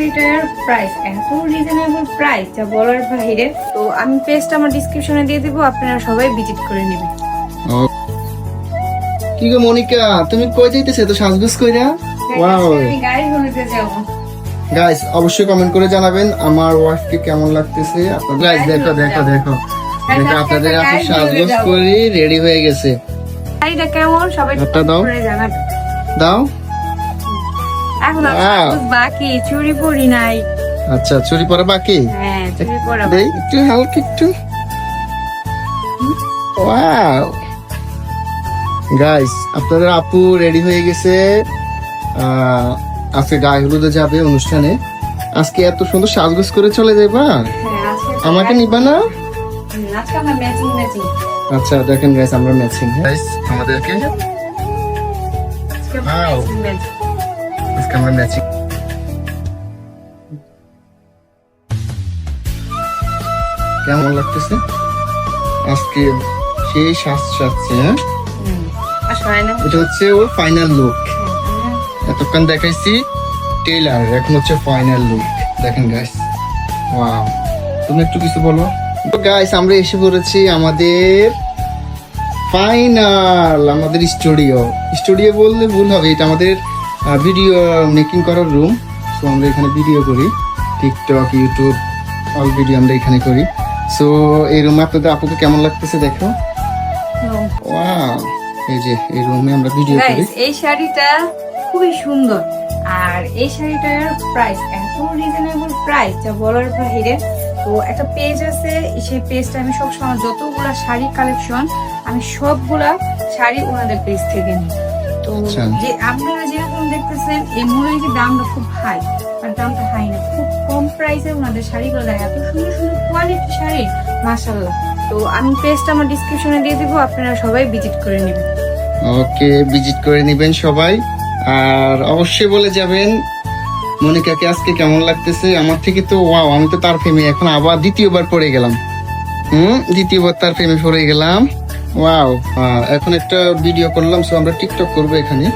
শাড়িটার প্রাইস এত reasonable price যা বলার বাইরে। তো আমি পেজটা আমার ডেসক্রিপশনে দিয়ে দিব, আপনারা সবাই ভিজিট করে নেবেন। কি গো মনিকা, তুমি কই যাইতেছো তো সাজগোজ কইরা? ওয়াও আমি গাড়ি হলিতে যাব। গাইস অবশ্যই কমেন্ট করে জানাবেন আমার ওয়াইফকে কেমন লাগতেছে। আপনারা গাইস দেখো দেখো দেখো দেখো আপনাদের আপু সাজগোজ করে রেডি হয়ে গেছে। শাড়িটা কেমন সবাই হাতটা দাও। করে জানাবেন। দাও। এখন আর Wow. সাজগোজ বাকি, চুড়ি পরি নাই। আচ্ছা চুরি পরা বাকি? হ্যাঁ চুড়ি পরা দেই একটু হালকা একটু। ওয়াও গাইস আপনাদের আপু রেডি হয়ে গেছে। আজকে গায়ে হলুদে যাবে অনুষ্ঠানে। আজকে এত সুন্দর সাজগোজ করে চলে যাবা? হ্যাঁ আজকে আমাকে নিবা না? আজকে আমরা ম্যাচিং ম্যাচিং। আচ্ছা দেখেন গাইস আমরা ম্যাচিং গাইস আমাদেরকে আজকে Wow. Matching matching. আজকে আমরা ম্যাচিং। কেমন লাগতেছে আজকে সেই সাজছে? হ্যাঁ আসলে না এটা হচ্ছে ওর ফাইনাল লুক। এতক্ষণ দেখাইছি টেইলার, এখন হচ্ছে ফাইনাল লুক। দেখেন গাইস ওয়াও। তুমি একটু কিছু বলো। তো গাইস আমরা এসে পড়েছি আমাদের ফাইনাল আমাদের স্টুডিও বললে ভুল হবে, এটা আমাদের ভিডিও মেকিং করার রুম। সো আমরা এখানে ভিডিও করি, টিকটক ইউটিউব অল ভিডিও আমরা এখানে করি। সো এই রুমে আপনাদের আপুকে কেমন লাগতেছে দেখো। ওয়াও এই যে এই রুমে আমরা ভিডিও করি। গাইস এই শাড়িটা খুবই সুন্দর, আর এই শাড়িটার প্রাইস এত রিজনেবল প্রাইস যা বলার বাইরে। তো একটা পেজ আছে, সেই পেজটা আমি সবসময় যতগুলা শাড়ি কালেকশন আমি সবগুলা শাড়ি ওনাদের পেজ থেকে নিই। তো আচ্ছা। যে আপনারা যেরকম দেখতেছেন এই মনে হয় কি দামটা খুব হাই, আর দামটা হাই না, খুব কম প্রাইসে ওনাদের শাড়িগুলো দেয়, এত সুন্দর সুন্দর কোয়ালিটি শাড়ি মাশাআল্লাহ। তো আমি পেজটা আমার ডেসক্রিপশনে দিয়ে দিব, আপনারা সবাই ভিজিট করে নেবেন। ওকে ভিজিট করে নেবেন সবাই, আর অবশ্যই বলে যাবেন মনিকাকে আজকে কেমন লাগতেছে। আমার থেকে তো ওয়াও, আমি তো তার প্রেমে এখন আবার দ্বিতীয়বার পড়ে গেলাম। দ্বিতীয়বার তার প্রেমে পড়ে গেলাম। ওয়াও এখন একটা ভিডিও করলাম, সো আমরা টিকটক করবো এখানে।